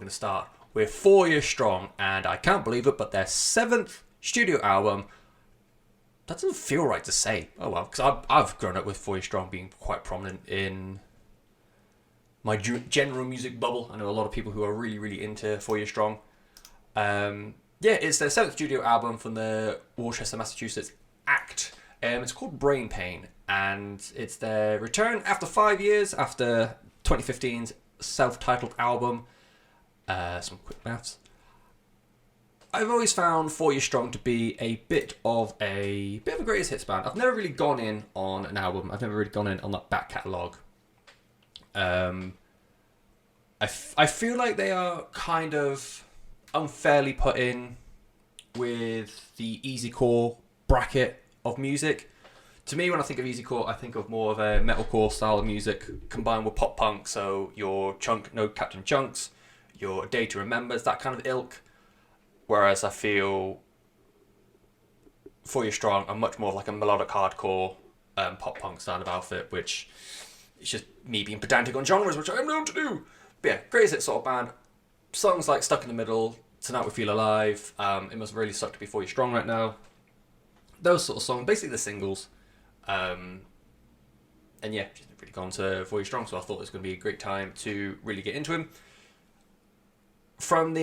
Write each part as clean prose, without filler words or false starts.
going to start with 4 Years Strong, and I can't believe it, but their 7th studio album. That doesn't feel right to say. Oh well, because I've grown up with 4 Years Strong being quite prominent in my general music bubble. I know a lot of people who are really, really into 4 Years Strong. It's their 7th studio album from the Worcester, Massachusetts act. It's called Brain Pain, and it's their return after 5 years, after 2015's self-titled album. Some quick maths. I've always found 4 Years Strong to be a bit of a greatest hits band. I've never really gone in on an album. I've never really gone in on that back catalogue. I feel like they are kind of unfairly put in with the easycore bracket of music. To me, when I think of easycore, I think of more of a metalcore style of music combined with pop punk. So your Captain Chunks, your Day to Remember's, that kind of ilk. Whereas I feel 4 Years Strong are much more of like a melodic hardcore pop punk style of outfit, which is just me being pedantic on genres, which I'm known to do. But yeah, greatest hit sort of band. Songs like Stuck in the Middle, Tonight We Feel Alive, It Must Really Suck to Be 4 Years Strong Right Now. Those sort of songs, basically the singles. And yeah, just really gone to 4 Years Strong, so I thought it was going to be a great time to really get into him. From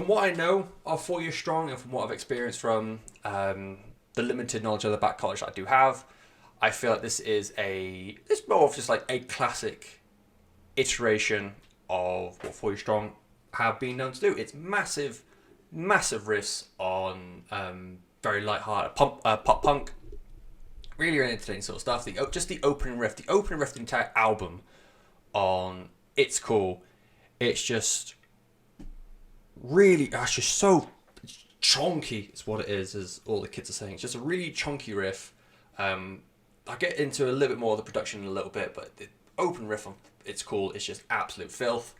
what I know of 4 Years Strong and from what I've experienced from the limited knowledge of the back college that I do have, I feel like it's more of just like a classic iteration of what 4 Years Strong have been known to do. It's massive riffs on very light-hearted pop punk, really, really entertaining sort of stuff. Just the opening riff, the entire album on It's Cool. It's just really, it's just so chunky. It's what it is, as all the kids are saying. It's just a really chunky riff. I'll get into a little bit more of the production in a little bit, but the open riff on It's Cool. It's just absolute filth.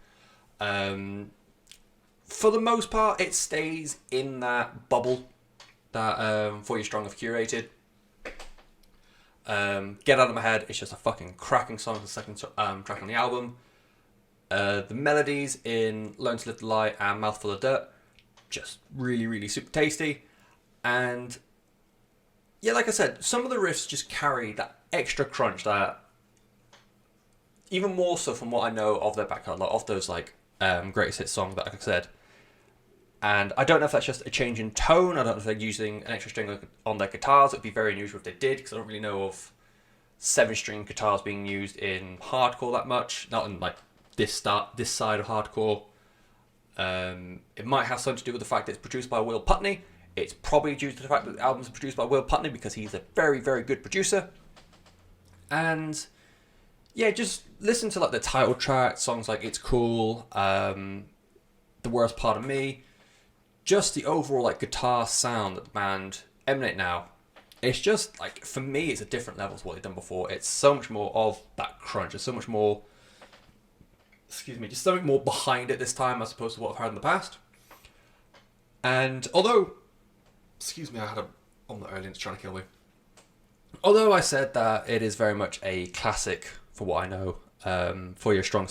For the most part, it stays in that bubble that 4 Years Strong have curated. Get Out of My Head, it's just a fucking cracking song. It's the second track on the album. The melodies in Learn to Live the Lie and Mouthful of Dirt, just really, really super tasty. And yeah, like I said, some of the riffs just carry that extra crunch, that even more so from what I know of their back catalogue, of those like greatest hits songs that I said. And I don't know if that's just a change in tone. I don't know if they're using an extra string on their guitars. It would be very unusual if they did, because I don't really know of 7-string guitars being used in hardcore that much. Not in like this side of hardcore. It might have something to do with the fact that it's produced by Will Putney. It's probably due to the fact that the album's produced by Will Putney, because he's a very, very good producer. And yeah, just listen to like the title track, songs like It's Cool, The Worst Part of Me. Just the overall like guitar sound that the band emanate now. It's just like, for me, it's a different level to what they've done before. It's so much more of that crunch. There's so much more, just something more behind it this time as opposed to what I've heard in the past. And although, I had a omelette earlier, it's trying to kill me. Although I said that it is very much a classic for what I know, 4 Year Strong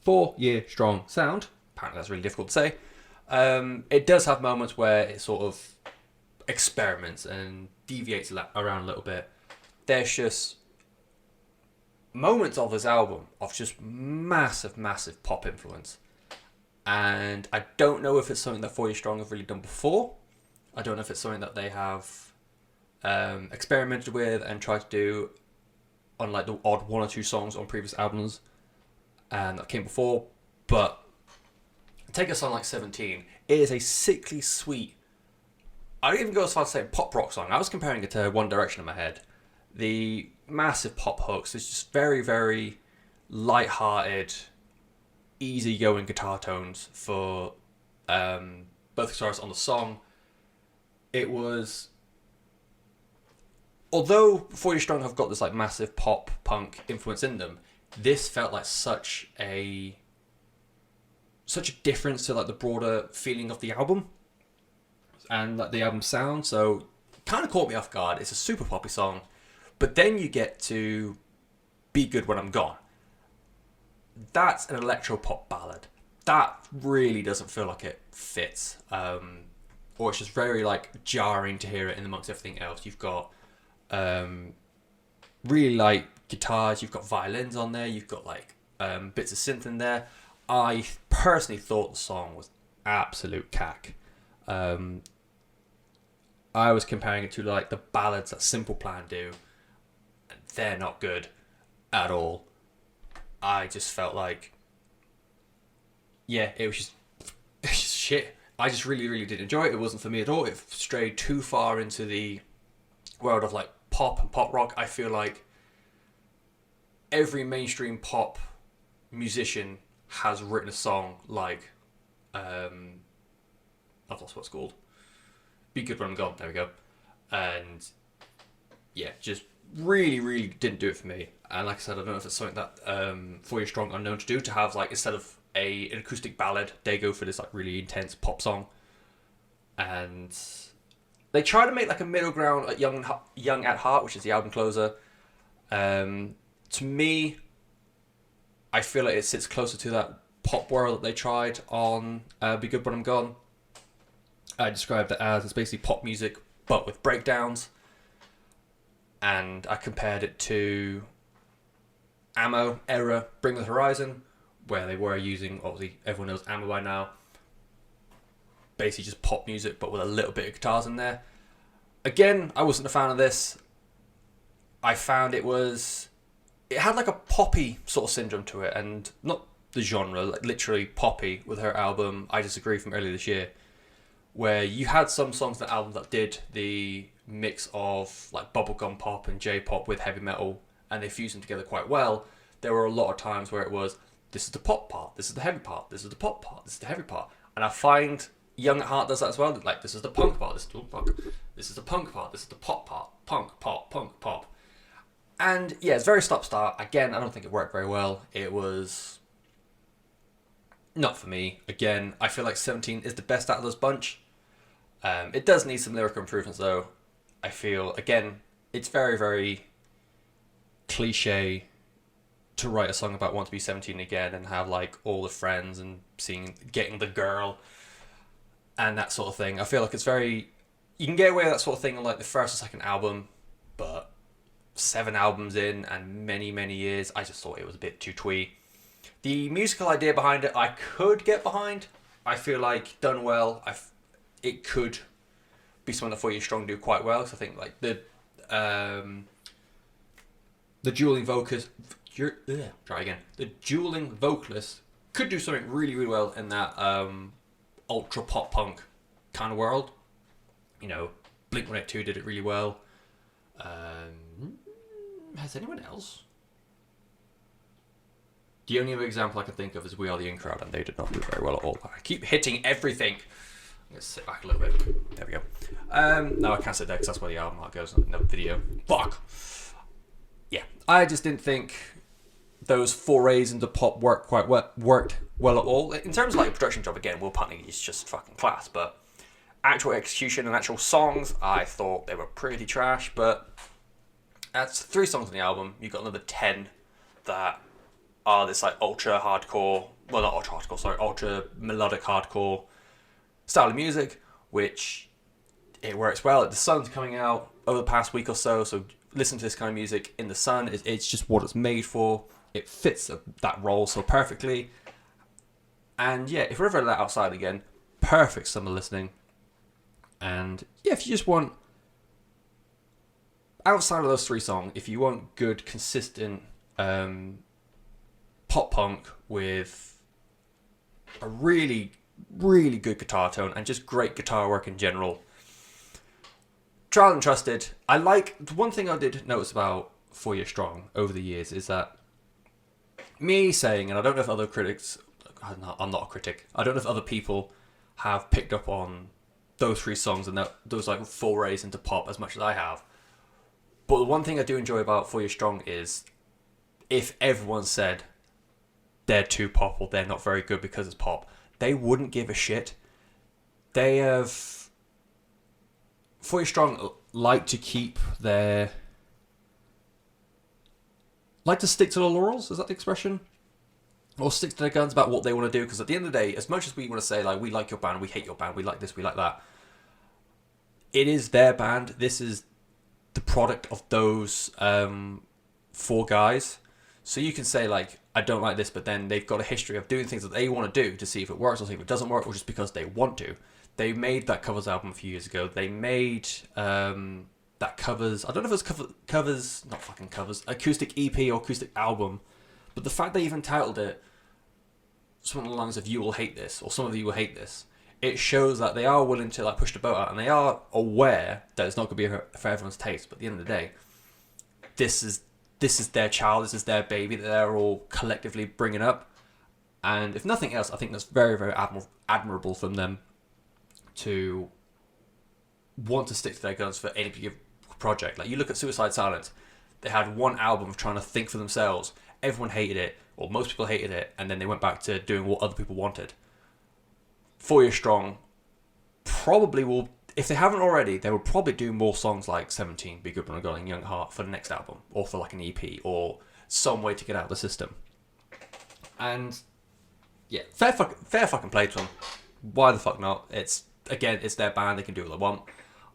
4 Year Strong sound. Apparently that's really difficult to say. It does have moments where it sort of experiments and deviates around a little bit. There's just moments of this album of just massive pop influence. And I don't know if it's something that 4 Year Strong have really done before. I don't know if it's something that they have experimented with and tried to do on like the odd 1 or 2 songs on previous albums and that came before. But take a song like 17. It is a sickly sweet, I don't even go as far as to say pop rock song. I was comparing it to One Direction in my head. The massive pop hooks, it's just very, very light-hearted, easy-going guitar tones for both guitarists on the song. It was, although 4 Year Strong have got this like massive pop punk influence in them, this felt like such a difference to like the broader feeling of the album and like the album sound. So it kind of caught me off guard. It's a super poppy song, but then you get to Be Good When I'm Gone, that's an electro pop ballad. That really doesn't feel like it fits. Or it's just very like jarring to hear it in amongst everything else. You've got really like guitars, you've got violins on there, you've got like bits of synth in there. I personally thought the song was absolute cack. I was comparing it to like the ballads that Simple Plan do. They're not good at all. I just felt like, yeah, it was just shit. I just really, really didn't enjoy it. It wasn't for me at all. It strayed too far into the world of like pop and pop rock. I feel like every mainstream pop musician has written a song like, I've lost what it's called. Be Good When I'm Gone. There we go. And yeah, just really, really didn't do it for me. And like I said, I don't know if it's something that For Your Strong are known to do, to have like, instead of an acoustic ballad, they go for this like really intense pop song. And they try to make like a middle ground at Young at Heart, which is the album closer. To me, I feel like it sits closer to that pop world that they tried on Be Good When I'm Gone. I described it as, it's basically pop music but with breakdowns, and I compared it to Ammo era Bring the Horizon, where they were using, obviously everyone knows Ammo by now, basically just pop music but with a little bit of guitars in there. Again, I wasn't a fan of this. I found it had like a poppy sort of syndrome to it, and not the genre, like literally poppy with her album I Disagree from earlier this year, where you had some songs in the album that did the mix of like bubblegum pop and J-pop with heavy metal, and they fused them together quite well. There were a lot of times where it was, this is the pop part, this is the heavy part, this is the pop part, this is the heavy part. And I find Young at Heart does that as well. Like, this is the punk part, this is the punk, this is the punk part, this is the pop part, punk, pop, punk, pop. And yeah, it's very stop-start. Again, I don't think it worked very well. It was not for me. Again, I feel like 17 is the best out of this bunch. It does need some lyrical improvements though. I feel, again, it's very, very cliche to write a song about want to be 17 again and have like all the friends and getting the girl and that sort of thing. I feel like it's very, you can get away with that sort of thing on like the first or second album, but 7 albums in and many, many years, I just thought it was a bit too twee. The musical idea behind it, I could get behind. I feel like done well, it could be something that For You Strong do quite well. So I think like the dueling vocalist, the dueling vocalist could do something really, really well in that ultra pop punk kind of world. You know, Blink-182 did it really well. Has anyone else? The only other example I can think of is We Are the In Crowd, and they did not do very well at all. I keep hitting everything. I'm going to sit back a little bit. There we go. No, I can't sit there because that's where the album art goes in the video. Fuck! Yeah, I just didn't think those forays into pop worked well at all. In terms of like production job, again, Will Putney is just fucking class, but actual execution and actual songs, I thought they were pretty trash. But that's 3 songs on the album. You've got another 10 that are this like ultra hardcore, well not ultra hardcore, sorry, ultra melodic hardcore style of music, which it works well. The Sun's coming out over the past week or so listen to this kind of music in the sun. It's just what it's made for. It fits that role so perfectly. And yeah, if we're ever let outside again, perfect summer listening. And yeah, if you just want, outside of those 3 songs, if you want good, consistent pop punk with a really, really good guitar tone and just great guitar work in general, tried and trusted. I like, one thing I did notice about 4 Year Strong over the years is that me saying, and I don't know if other critics, I'm not a critic, I don't know if other people have picked up on those 3 songs and those like forays into pop as much as I have. But the one thing I do enjoy about 4 Year Strong is if everyone said they're too pop or they're not very good because it's pop, they wouldn't give a shit. They have, 4 Year Strong like to stick to the laurels, is that the expression? or stick to their guns about what they want to do. Because at the end of the day, as much as we want to say like we like your band, we hate your band, we like this, we like that, it is their band. This is the product of those four guys. So you can say like I don't like this, but then they've got a history of doing things that they want to do to see if it works or see if it doesn't work, or just because they want to. They made that covers album a few years ago. They made that covers. I don't know if it was covers, not fucking covers, acoustic EP or acoustic album. But the fact they even titled it something along the lines of "You will hate this" or "Some of you will hate this," it shows that they are willing to like push the boat out, and they are aware that it's not going to be for everyone's taste. But at the end of the day, this is their child, this is their baby that they're all collectively bringing up. And if nothing else, I think that's very, very admirable from them to want to stick to their guns for any particular project. Like you look at Suicide Silence, they had one album of trying to think for themselves. Everyone hated it, or most people hated it, and then they went back to doing what other people wanted. 4 Years Strong probably will, if they haven't already, they will probably do more songs like 17, Be Good When I'm Going, Young Heart for the next album, or for like an EP, or some way to get out of the system. And yeah, fair fucking play to them. Why the fuck not? It's their band, they can do what they want.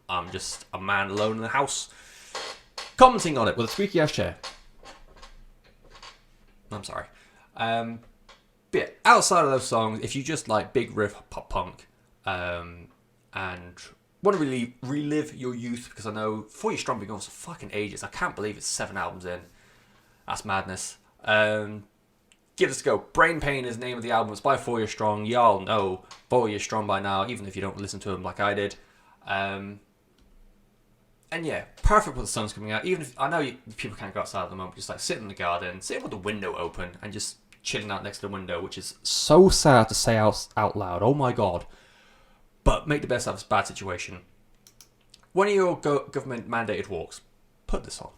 I'm just a man alone in the house commenting on it with a squeaky ass chair. I'm sorry. But yeah, outside of those songs, if you just like big riff pop punk and want to really relive your youth, because I know 4 Years Strong been going for fucking ages. I can't believe it's 7 albums in. That's madness. Give this a go. Brain Pain is the name of the album. It's by 4 Years Strong. Y'all know 4 Years Strong by now, even if you don't listen to them like I did. And yeah, perfect with the sun's coming out. Even if I know people can't go outside at the moment, just like sit in the garden, sit with the window open, and just chilling out next to the window, which is so sad to say out loud. Oh my god. But make the best out of this bad situation. One of your government mandated walks, put this on.